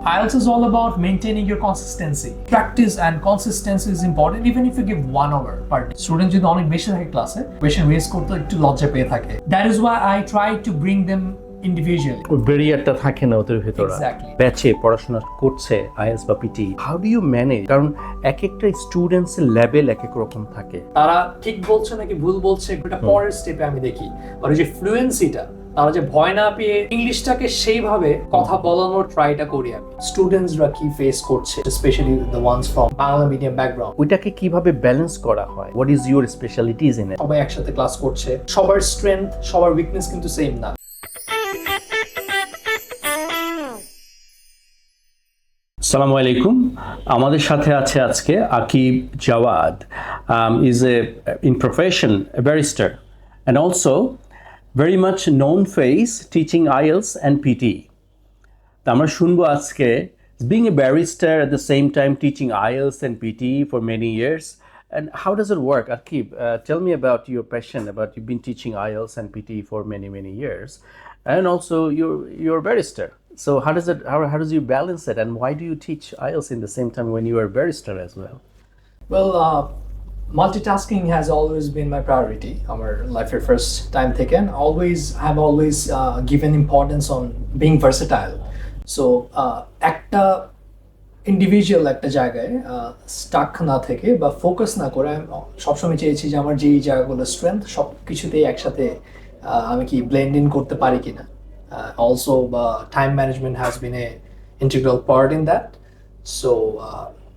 IELTS is all about maintaining your consistency. Practice and consistency is important even if you give 1 hour per day. Student যদি অনেক বেশি থাকে ক্লাসে, question raise করতে একটু লজ্জা পেয়ে থাকে. That is why I try to bring them individually. ওই ব্যারিয়ারটা থাকে না ওদের ভিতরে। Exactly. ব্যাচে পড়াশোনা করছে IELTS বা PT, how do you manage? কারণ এক একটা স্টুডেন্টস এর লেভেল এক এক রকম থাকে। তারা ঠিক বলছে নাকি ভুল বলছে এটা পরের স্টেপে আমি দেখি। আর যে ফ্লুয়েন্সিটা, তারা যে ভয় না পেয়ে ইংলিশটাকে সেইভাবে কথা বলানোর ট্রাইটা করি আমি। স্টুডেন্টসরা কি ফেস করছে, specially the ones from Bangla medium background, ওইটাকে কিভাবে ব্যালেন্স করা হয়? What is your specialities in it? সবাই একসাথে ক্লাস করছে, সবার স্ট্রেংথ সবার উইকনেস কিন্তু সেম না। আসসালামু আলাইকুম, আমাদের সাথে আছে আজকে Akib Jawad. Is a in profession a barrister and also very much known face teaching IELTS and PT. তো আমরা শুনবো আজকে being a barrister at the same time teaching IELTS and PT for many years. And how does it work? Akib, tell me about your passion, about you've been teaching IELTS and PT for many years, and also you're a barrister. So how does you balance it, and why do you teach IELTS in the same time when you are a barrister as well? Well, multitasking has always been my priority. Our life first time taken. I've always given importance on being versatile. So একটা individual একটা জায়গায় Starc না থেকে বা focus না করে আমি সবসময় চেয়েছি যে আমার যেই জায়গাগুলো স্ট্রেংথ সব কিছুতেই একসাথে আমি কি ব্লেন্ড ইন করতে পারি কিনা। Also time management has been a integral part in that. So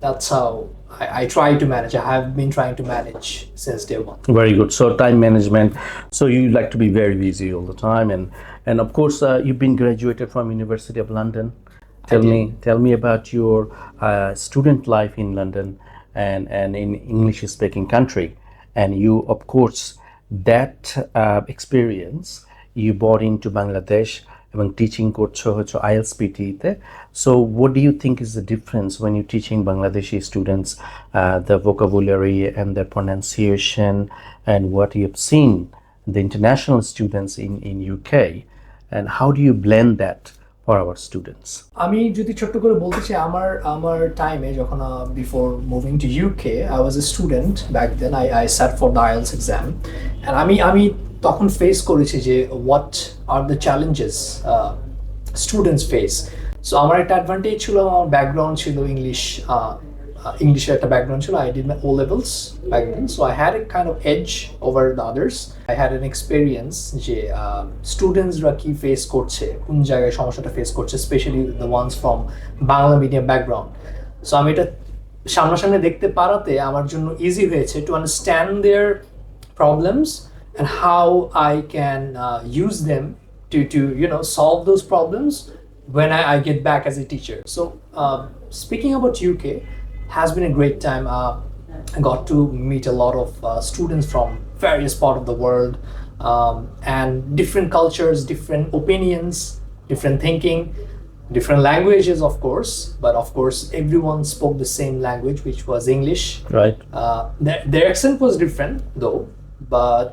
that's how I try to manage. I have been trying to manage since day one. Very good. So time management. So you like to be very busy all the time, and of course you've been graduated from University of London. Tell me about your student life in London and in English speaking country, and you of course that experience you brought into Bangladesh এবং teaching করছো হচ্ছে IELTS PT তে। So what do you think is the difference when you're teaching Bangladeshi students the vocabulary and their pronunciation, and what you have seen the international students in UK, and how do you blend that for our students? আমি যদি ছোট্ট করে বলতে চাই, আমার টাইমে যখন before moving to UK I was a student back then. I sat for the IELTS exam, and আমি তখন ফেস করেছি যে what are the challenges students face. So আমার একটা অ্যাডভান্টেজ ছিল, আমার ব্যাকগ্রাউন্ড ছিল ইংলিশের একটা ব্যাকগ্রাউন্ড ছিল। I did my O levels back then, so I had a kind of edge over the others. I had an experience যে স্টুডেন্টসরা কি ফেস করছে, কোন জায়গায় সমস্যাটা ফেস করছে, specially the ones from Bangla medium background. So আমি এটা সামনাসামনি দেখতে পারাতে আমার জন্য ইজি হয়েছে to understand their problems and how I can use them to solve those problems when I get back as a teacher. So speaking about UK has been a great time. I got to meet a lot of students from various parts of the world, and different cultures, different opinions, different thinking, different languages of course, but of course everyone spoke the same language, which was English. Right. Their accent was different though, but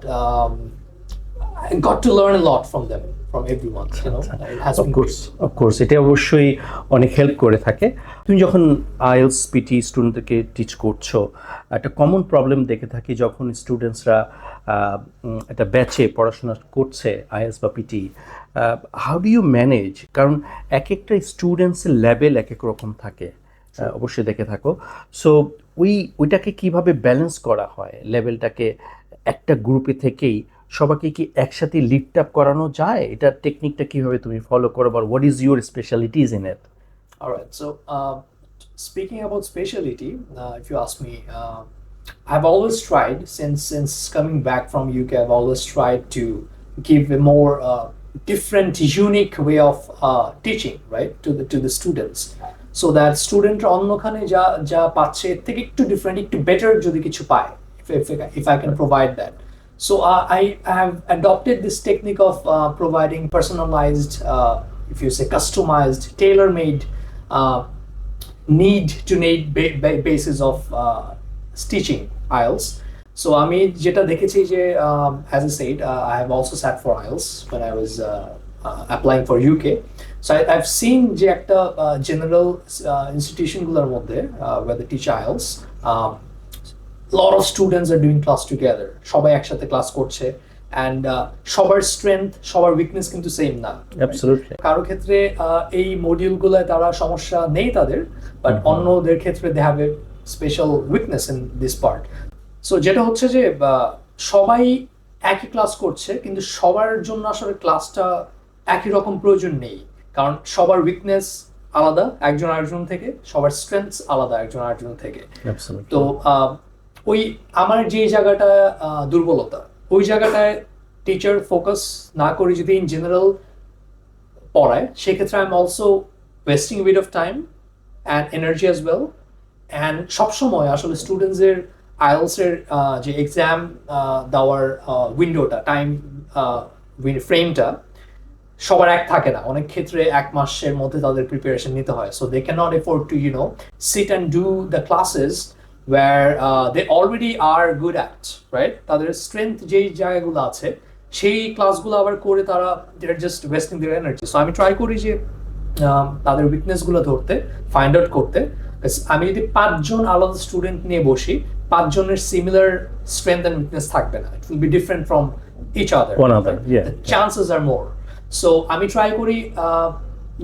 I got to learn a lot from them, from everyone, It has been of course এটা অবশ্যই অনেক help করে থাকে। তুমি যখন IELTS PT স্টুডেন্টদেরকে teach করছো, একটা কমন প্রবলেম দেখে থাকি যখন স্টুডেন্টসরা একটা ব্যাচে পড়াশোনা করছে IELTS বা PT, how do you manage? কারণ এক একটা স্টুডেন্টসের লেভেল এক এক রকম থাকে, অবশ্যই দেখে থাকো। সো ওইটাকে কিভাবে ব্যালেন্স করা হয় লেভেলটাকে? একটা গ্রুপে থেকেই সবাইকে কি একসাথে লিফট আপ করানো যায়? এটা টেকনিকটা কিভাবে তুমি ফলো করো, বা what is your specialities in it? Alright, so speaking about specialty, if you ask me, I've always tried since coming back from UK, I've always tried to give a more different, unique way of teaching, right, to the students, so that student অন্যখানে যা পাচ্ছে এর থেকে একটু different, একটু better যদি কিছু পায়, if I can provide that. So I have adopted this technique of providing personalized, if you say customized, tailor-made, need-to-need basis of teaching IELTS. So আমি যেটা দেখেছি যে as I said, I have also sat for IELTS when I was applying for UK. So I've seen যে একটা general institution গুলোর মধ্যে where they teach IELTS, lot of students are doing class together, সবাই একসাথে class করছে, and সবার strength সবার weakness কিন্তু সেম না। অ্যাবসলিউটলি। কারো ক্ষেত্রে এই মডিউলগুলোয় তারা সমস্যা নেই তাদের, বাট অন্যদের ক্ষেত্রে they have a special weakness in this part. So যেটা হচ্ছে যে সবাই একই ক্লাস করছে কিন্তু সবার জন্য আসলে ক্লাসটা একই রকম প্রয়োজন নেই, কারণ সবার উইকনেস আলাদা একজন আরেকজন থেকে, সবার স্ট্রেংথস আলাদা একজন আরেকজন থেকে। তো ওই আমার যে জায়গাটা দুর্বলতা, ওই জায়গাটায় টিচার ফোকাস না করে যদি ইন জেনারেল পড়ায়, সেক্ষেত্রে I am also wasting bit of time and energy as well. And সবসময় আসলে স্টুডেন্টসের আইএলসের যে এক্সাম দেওয়ার উইন্ডোটা, টাইম ফ্রেমটা সবার এক থাকে না, অনেক ক্ষেত্রে 1 মাসের মধ্যে তাদের প্রিপারেশন নিতে হয়। So they can not afford to sit and do the classes where they already are good at, right? তাদের স্ট্রেংথ যেই জায়গাগুলো আছে সেই ক্লাসগুলো আবার করে তারা they're just wasting their energy. So আমি ট্রাই করি যে তাদের উইকনেসগুলো ধরতে, ফাইন্ড আউট করতে। আমি যদি 5 জন আলাদা স্টুডেন্ট নিয়ে বসি, 5 জনের সিমিলার স্ট্রেংথ অ্যান্ড উইকনেস থাকবে না, it will be different from each other, the chances are more. So আমি ট্রাই করি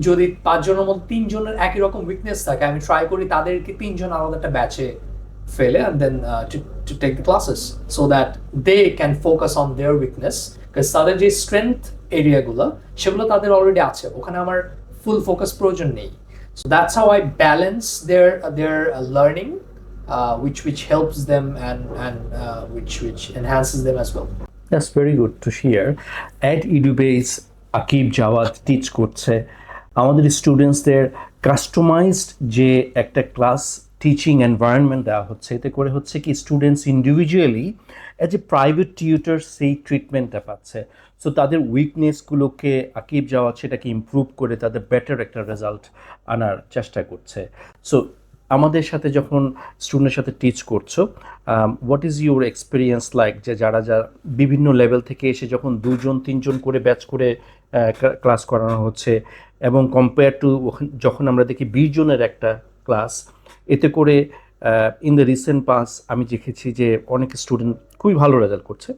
যদি 5 জনের মধ্যে 3 জনের একই রকম উইকনেস থাকে, আমি ট্রাই করি তাদেরকে 3 জন আলাদা একটা ব্যাচে ফেলে and then to take the classes so that they can focus on their weakness, because তাদের যে স্ট্রেংথ এরিয়াগুলো সেগুলো তাদের অলরেডি আছে, ওখানে আমার ফুল ফোকাস প্রয়োজন নেই। So that's how I balance their learning, which helps them and which enhances them as well. That's very good to hear. At Edubase Akib Jawad teach করছে আমাদের স্টুডেন্টসদের কাস্টমাইজড যে একটা ক্লাস টিচিং এনভায়রনমেন্ট দেওয়া হচ্ছে, এতে করে হচ্ছে কি students individually as a private tutor সেই ট্রিটমেন্টটা পাচ্ছে। সো তাদের উইকনেসগুলোকে আকিব জাওয়াদ সেটাকে ইমপ্রুভ করে তাদের বেটার একটা রেজাল্ট আনার চেষ্টা করছে। সো আমাদের সাথে যখন স্টুডেন্টের সাথে টিচ করছো, what is your experience like, যে যারা বিভিন্ন লেভেল থেকে এসে যখন 2 জন 3 জন করে ব্যাচ করে ক্লাস করানো হচ্ছে, এবং কম্পেয়ার টু যখন আমরা দেখি 20 জনের একটা ক্লাস, এতে করে ইন দ্য রিসেন্ট পাস আমি দেখেছি যে অনেক স্টুডেন্ট খুবই ভালো রেজাল্ট করছে।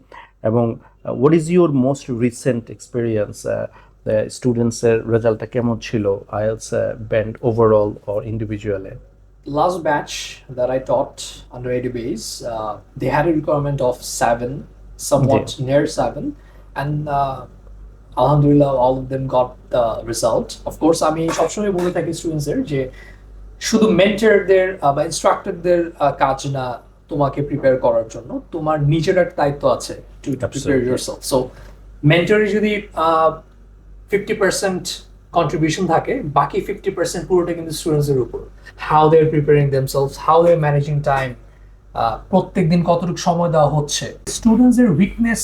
এবং what is your most recent experience, স্টুডেন্টসের রেজাল্টটা কেমন ছিল IELTS band overall or individually? Last batch that I taught under Edubase, they had a requirement of 7, somewhat near 7, and Alhamdulillah all of them got the result. Of course আমি সবসময় বলে থাকি স্টুডেন্টসদের যে শুধু মেন্টরদের বা ইনস্ট্রাক্টরদের কাজ না তোমাকে প্রিপেয়ার করার জন্য, তোমার নিজের একটা দায়িত্ব আছে টু প্রিপেয়ার ইয়োরসেলফ। সো মেন্টরের যদি 50% কন্ট্রিবিউশন থাকে, বাকি 50% পুরোটা কিন্তু স্টুডেন্টসের উপর। How they are preparing themselves, how they are managing time, প্রত্যেকদিন কতটুকু সময় দেওয়া হচ্ছে। স্টুডেন্টসের উইকনেস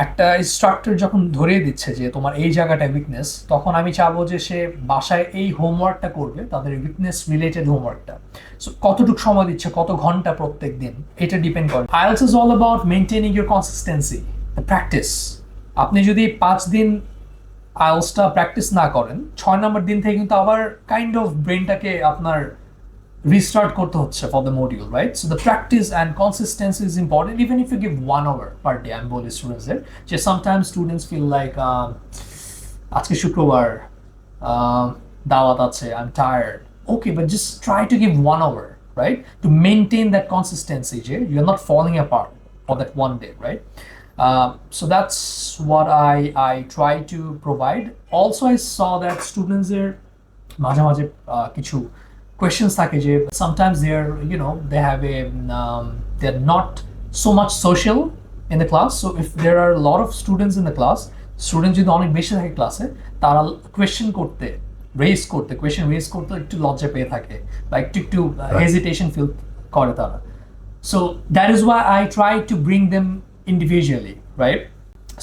একটা ইনস্ট্রাক্টর যখন ধরিয়ে দিচ্ছে যে তোমার এই জায়গাটা উইকনেস, তখন আমি চাবো যে সে বাসায় এই হোমওয়ার্কটা করবে, তাদের উইকনেস রিলেটেড হোমওয়ার্কটা। সো কতটুকু সময় দিচ্ছে, কত ঘন্টা প্রত্যেক দিন, এটা ডিপেন্ড করে। IELTS is all about maintaining your consistency, practice. আপনি যদি 5 দিন আইএলসটা প্র্যাকটিস না করেন, 6 নম্বর দিন থেকে কিন্তু আবার কাইন্ড অফ ব্রেনটাকে আপনার restart করতে হচ্ছে for the module, right? So the practice and consistency is important, even if you give 1 hour per day. I'm বলি স্টুডেন্টসদের যে sometimes students feel like আজকে শুক্রবার দাওয়াত আছে, I'm tired. Okay, but just try to give 1 hour, right? To maintain that consistency, যে you're not falling apart for that one day, right? So that's what I try to provide. Also, I saw that students are মাঝে মাঝে কিছু questions থাকে যে sometimes they have they're not so much social in the class. So if there are a lot of students in the class, students যদি অনেক বেশি থাকে ক্লাসে, তারা question raise করতে একটু লজ্জা পেয়ে থাকে বা একটু hesitation feel করে তারা। So that is why I try to bring them individually, right?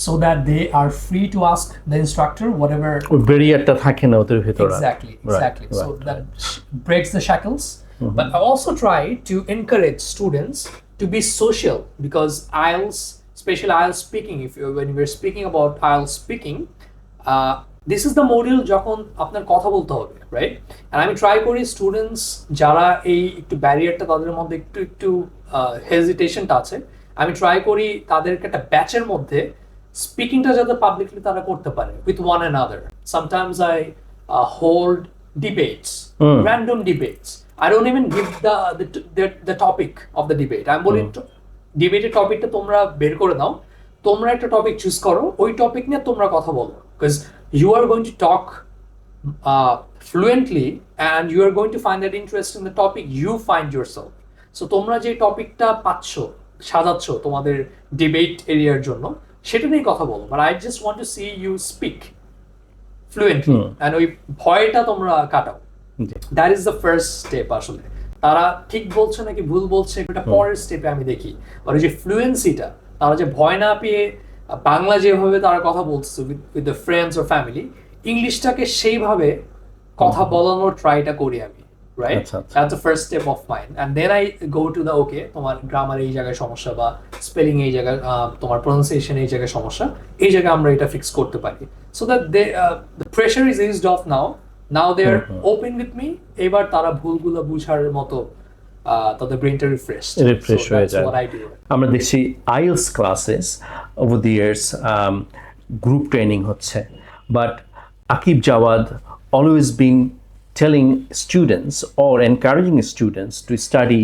So that they are free to ask the instructor whatever. Barrierটা থাকে না ওদের ভিতরে। Exactly. So that breaks the shackles. But I also try to encourage students to be social, because IELTS, especially IELTS speaking, when we're speaking about IELTS speaking, this is the module যখন আপনার কথা বলতে হবে, right? আর আমি try করি students যারা এই একটু ব্যারিয়ারটা তাদের মধ্যে একটু একটু হেজিটেশনটা আছে, আমি ট্রাই করি তাদেরকে একটা ব্যাচের মধ্যে স্পিকিংটা যাতে পাবলিকলি তারা করতে পারে with one and other. Sometimes I hold debates, random debates. I don't even give the topic of the debate. I'm বলি ডিবেটের টপিকটা তোমরা বের করে দাও, তোমরা একটা টপিক চুজ করো, ওই টপিক নিয়ে তোমরা কথা বলো, because you are going to talk fluently and you are going to find that interest in the topic you find yourself. So তোমরা যে টপিকটা পাচ্ছ, সাজাচ্ছ তোমাদের ডিবেট এরিয়ার জন্য, সেটা নিয়ে কথা বলো, but I just want to see you speak fluently and ওই ভয়টা তোমরা কাটাও। That is the first step. আসলে তারা ঠিক বলছে নাকি ভুল বলছে এটা পরের স্টেপে আমি দেখি, আর ওই যে ফ্লুয়েন্সিটা, তারা যে ভয় না পেয়ে বাংলা যেভাবে তারা কথা বলছে with the friends or family, ইংলিশটাকে সেইভাবে কথা বলানোর ট্রাইটা করি আমি, right? That's the first step of mind, and then I go to the okay তোমার গ্রামার এই জায়গায় সমস্যা, বা স্পেলিং এই জায়গায়, তোমার প্রনাউন্সিয়েশন এই জায়গায় সমস্যা, এই জায়গায় আমরা এটা ফিক্স করতে পারি, so that the pressure is eased off now they are open with me. এবার তারা ভুলগুলো বুঝার মতো তাদের ব্রেনটা রিফ্রেশ হয়ে যায়। আমরা দেখছি IELTS classes over the years group training হচ্ছে, but Akib Jawad always been telling students or encouraging students to study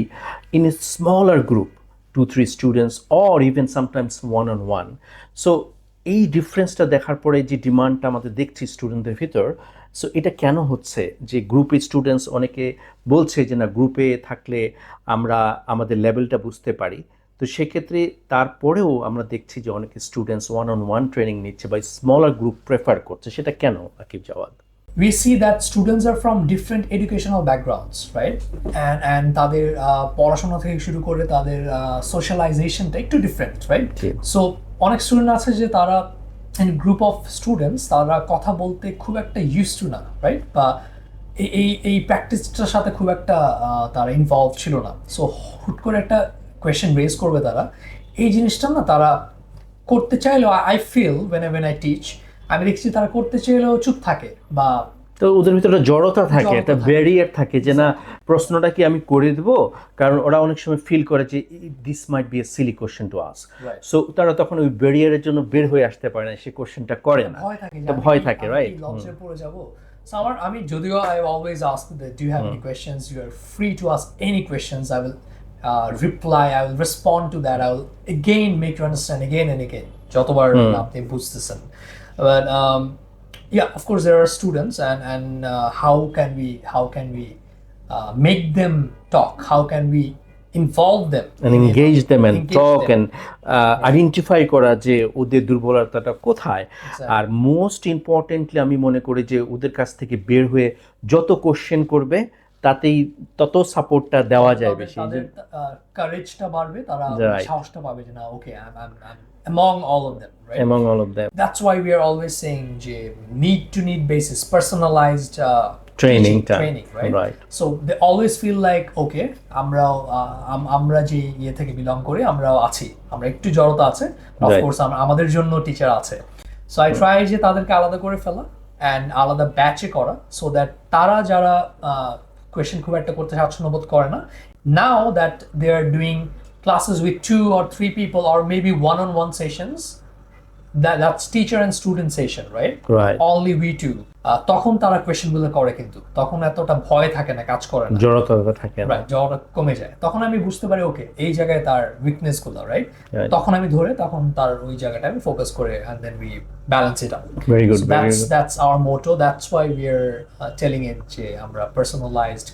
in a smaller group, 2-3 students, or even sometimes one-on-one. So এই ডিফারেন্সটা দেখার পরে যে ডিমান্ডটা আমাদের দেখছি স্টুডেন্টদের ভিতর, সো এটা কেন হচ্ছে যে গ্রুপে স্টুডেন্টস অনেকে বলছে যে না, গ্রুপে থাকলে আমরা আমাদের লেভেলটা বুঝতে পারি, তো সেক্ষেত্রে তারপরেও আমরা দেখছি যে অনেকে স্টুডেন্টস ওয়ান-অন-ওয়ান ট্রেনিং নিচ্ছে বা স্মলার গ্রুপ প্রেফার করছে, সেটা কেন Akib Jawad? We see that students are from different educational backgrounds, right? And তাদের পড়াশোনা থেকে শুরু করে তাদের socializationটা একটু ডিফারেন্ট, রাইট? সো অনেক স্টুডেন্ট আছে যে তারা in group of students তারা কথা বলতে খুব একটা used to না, রাইট? বা এই প্র্যাকটিসটার সাথে খুব একটা তারা ইনভলভ ছিল না, সো হুট করে একটা কোয়েশ্চেন রেজ করবে তারা, এই জিনিসটা না তারা করতে চাইলেও I feel when I teach, আমি দেখছি তারা করতে চাইলেও চুপ থাকে, বা তো ওদের ভিতরে জড়তা থাকে, একটা ব্যারিয়ার থাকে যে না, প্রশ্নটা কি আমি করে দেবো, কারণ ওরা অনেক সময় ফিল করে যে this might B A silly question to ask, so তারা তখন ওই ব্যারিয়ারের জন্য বের হয়ে আসতে পারে না, সে কোশ্চেনটা করে না, ভয় থাকে, রাইট? লজ্জায় পড়ে যাবো। সো আমি যদিও I always ask that do you have any questions, you are free to ask any questions, I will reply, I will respond to that, I will again make you understand again and again যতবার আপনি বুঝতেছেন। But yeah, of course there are students, and how can we make them talk, how can we involve them and engage them and talk and identify করা যে ওদের দুর্বলতাটা কোথায়, আর most importantly আমি মনে করি যে ওদের কাছ থেকে বের হয়ে যত কোশ্চেন করবে তাতেই তত সাপোর্টটা দেওয়া যায় বেশি, তাদের কারেজটা বাড়বে, তারা সাহসটা পাবে যে না, ওকে I'm among all of them, right? Among all of them. That's why we are always saying যে need to need basis, personalized training, right? So they always feel like okay, আমরা যে ইয়ে থেকে বিলং করি, আমরাও আছি, আমরা একটু জড়তা আছে, of course আমাদের জন্য টিচার আছে, so I try যে তাদেরকে আলাদা করে ফেলা and আলাদা ব্যাচে করা, so that তারা যারা কোয়েশ্চেন খুব একটা করতে স্বাচ্ছন্দ্য বোধ করে না, now that they are doing classes with 2 or 3 people or maybe one-on-one sessions, that's teacher and student session, right? Only we two, তখন তারা কোয়েশ্চেনগুলো করে, কিন্তু তখন এতটা ভয় থাকে না, কাজ করে না, জড়তা থাকে না, জড়তা কমে যায়, তখন আমি বুঝতে পারি ওকে এই জায়গায় তার উইকনেস গুলো, রাইট? তখন আমি ধরে তখন তার ওই জায়গাটা আমি ফোকাস করে and then we balance it out. Very good. That's our motto, that's why we are telling it যে আমরা personalized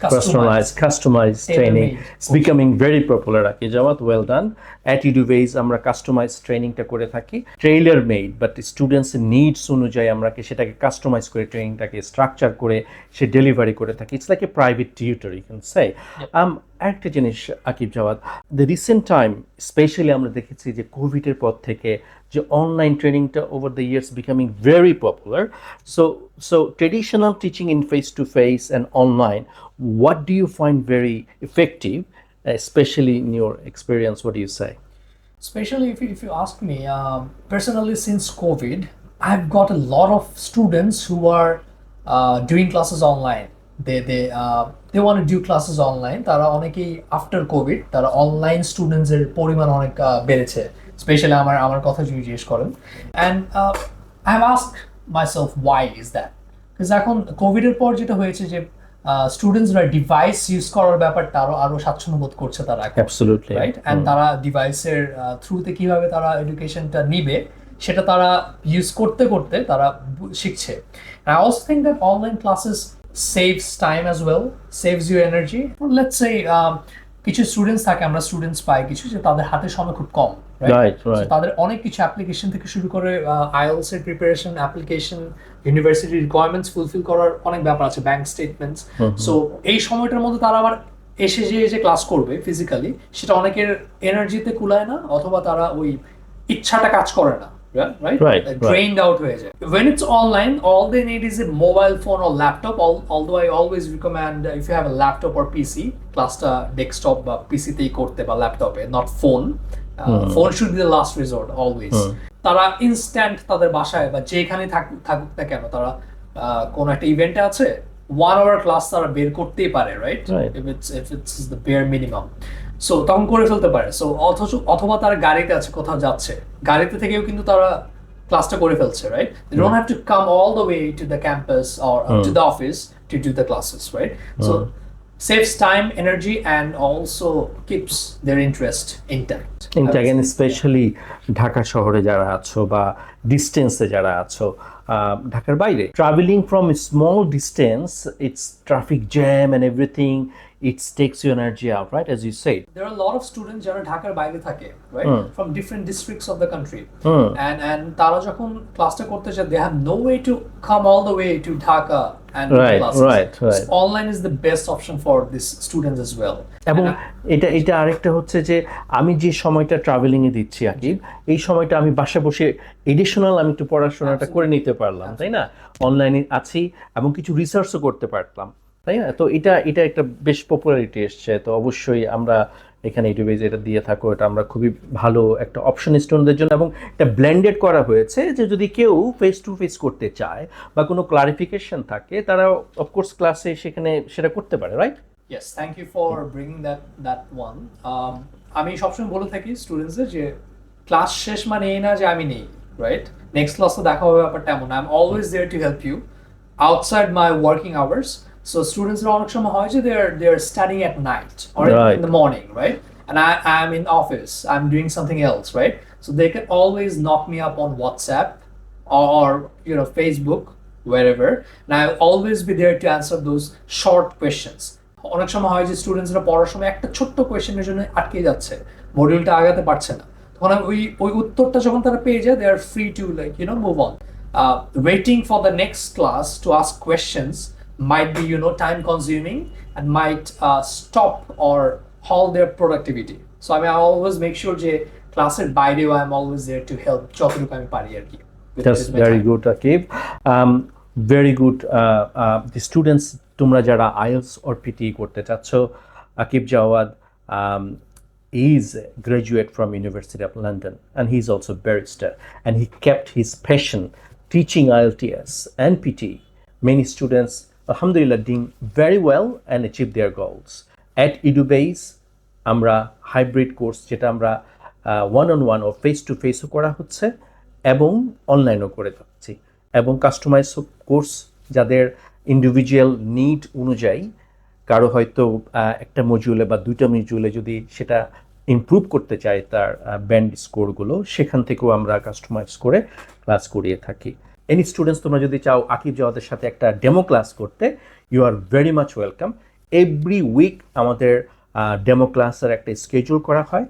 customized training is becoming very popular. Akib Jawad, well done. At Edubase আমরা customized trainingটা করে থাকি, tailor made, but students needs অনুযায়ী আমরা সেটাকে customise করে ট্রেনিংটাকে structure করে সে ডেলিভারি করে থাকি। It's like a private tutor, you can say. একটা জিনিস Akib Jawad, the recent time specially আমরা দেখেছি যে কোভিডের পর থেকে যে অনলাইন ট্রেনিংটা over the years becoming very popular, so traditional teaching in face to face and online, what do you find very effective, especially in your experience? What do you say? Especially if you ask me, personally, since COVID, I've got a lot of students who are doing classes online. They want to do classes online. তারা অনেকেই after covid তারা online স্টুডেন্টসের পরিমাণ অনেক বেড়েছে, specially আমার কথা যদি জিজ্ঞেস করেন। And I have asked myself why is that, because এখন কোভিডের পর যেটা হয়েছে যে স্টুডেন্টসরা ডিভাইস ইউজ করার ব্যাপারটা আরো স্বাচ্ছন্দ্য বোধ করছে তারা, অ্যাবসলিউটলি রাইট। অ্যান্ড তারা ডিভাইসের থ্রুতে কিভাবে তারা এডুকেশনটা নিবে সেটা তারা ইউজ করতে করতে তারা শিখছে। I also think that online classes saves time as well, saves you energy. Let's say কিছু স্টুডেন্টস থাকে, আমরা স্টুডেন্টস পাই কিছু যে তাদের হাতে সময় খুব কম, রাইট রাইট, তাদের অনেক কিছু অ্যাপ্লিকেশন থেকে শুরু করে আইএলটিএস এর preparation, application, university requirements fulfil করার অনেক ব্যাপার আছে, ব্যাংক স্টেটমেন্টস। সো এই সময়টার মধ্যে তারা আবার এসে যে ক্লাস করবে ফিজিক্যালি, সেটা অনেকের এনার্জিতে কুলায় না, অথবা তারা ওই ইচ্ছাটা কাজ করে না, right? Drained out হয়ে যায়। When it's online, all they need is a mobile phone or laptop. Although I always recommend if you have a laptop or PC, ক্লাসটা ডেস্কটপ বা পিসি তেই করতে বা ল্যাপটপে, not phone. Phone should be the last resort always. তারা instant তাদের বাসায় বা যেখানে থাকুক না কেন, তারা কোন একটা ইভেন্টে আছে, 1 hour ক্লাস তারা বের করতেই পারে, right? If it's the bare minimum. So তখন করে ফেলতে পারে। সো অথবা তারা গাড়িতে আছে, কোথাও যাচ্ছে, গাড়িতে থেকেও কিন্তু তারা ক্লাসটা করে ফেলছে, right? They don't have to come all the way to the campus or to the office to do the classes, right? So saves time, energy, and also keeps their interest intact. And especially Dhaka শহরে যারা আছো বা ডিস্টেন্সে যারা আছো, ঢাকার বাইরে, travelling from small distance, it's traffic jam and everything, it takes your energy out, right? As you said, there are a lot of students যারা ঢাকার বাইরে থাকে, right? From different districts of the country, and তারা যখন ক্লাসটা করতে চায়, they have no way to come all the way to Dhaka and do classes. Right. So online is the best option for these students as well. এবং এটা আরেকটা হচ্ছে যে আমি যে সময়টা ট্রাভেলিং এ দিচ্ছি আকিব, এই সময়টা আমি বাসায় বসে এডিশনাল আমি একটু পড়াশোনাটা করে নিতে পারলাম, তাই না? অনলাইনে আছি এবং কিছু রিসার্চও করতে পারলাম, তাই না? তো এটা একটা বেশ পপুলারিটি এসছে। তো অবশ্যই আমরা এখানে এডুবেজ এটা দিয়ে থাকো, এটা আমরা খুবই ভালো একটা অপশন স্টুডেন্টদের জন্য, এবং এটা ব্লেন্ডেড করা হয়েছে যে যদি কেউ ফেস টু ফেস করতে চায় বা কোনো ক্লারিফিকেশন থাকে, তারা অফকোর্স ক্লাসে সেখানে সেটা করতে পারে, right? Yes, thank you for bringing that one. আমি সবসময় বলে থাকি স্টুডেন্টসদের যে ক্লাস শেষ মানে এই না যে আমি নেই, রাইট? নেক্সট ক্লাসে দেখা হবে ব্যাপারটা এমন। I am always there to help you outside my working hours. So students অনেক সময় হয় যে they are studying at night or in the morning, right? And I'm in office, I'm doing something else, right? So they can always knock me up on WhatsApp or Facebook, wherever, and I'll always be there to answer those short questions. অনেক সময় হয় যে স্টুডেন্টসরা পড়ার সময় একটা ছোট্ট কোয়েশ্চেনের জন্য আটকে যাচ্ছে, মডিউলটা আগাতে পারছে না, তখন ওই উত্তরটা যখন তারা পেয়ে যায়, they are free to move on. Waiting for the next class to ask questions might be time consuming and might stop or halt their productivity. So I always make sure যে ক্লাসের বাইরেও I'm always there to help যতটুকু আমি পারি আর কি। That's very good, Akib. Very good. The students তোমরা যারা IELTS or PTE করতে চাচ্ছ, Akib Jawad is a graduate from University of London, and he's also a barrister, and he kept his passion teaching IELTS and PTE. Many students, alhamdulillah, doing very well and achieve their goals. At Edubase, আমরা hybrid course, যেটা আমরা one-on-one or face-to-face করা হচ্ছে এবং অনলাইনও করে যাচ্ছি, এবং customise course যাদের ইন্ডিভিজুয়াল নিড অনুযায়ী, কারো হয়তো একটা মডিউলে বা দুইটা মডিউলে যদি সেটা ইমপ্রুভ করতে চায় তার ব্যান্ড স্কোরগুলো, সেখান থেকেও আমরা কাস্টমাইজ করে ক্লাস করিয়ে থাকি। এনি স্টুডেন্টস তোমরা যদি চাও আকিব জাওয়াদের সাথে একটা ডেমো ক্লাস করতে, you are very much welcome. Every week আমাদের ডেমো ক্লাসের একটা স্কেডিউল করা হয়।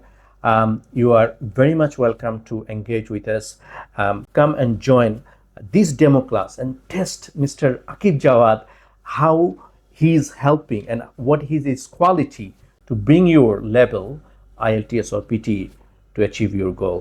You are very much welcome to engage with us. Come and join this demo class and test Mr. Akib Jawad, how he is helping and what is his quality to bring your level IELTS or PTE to achieve your goal.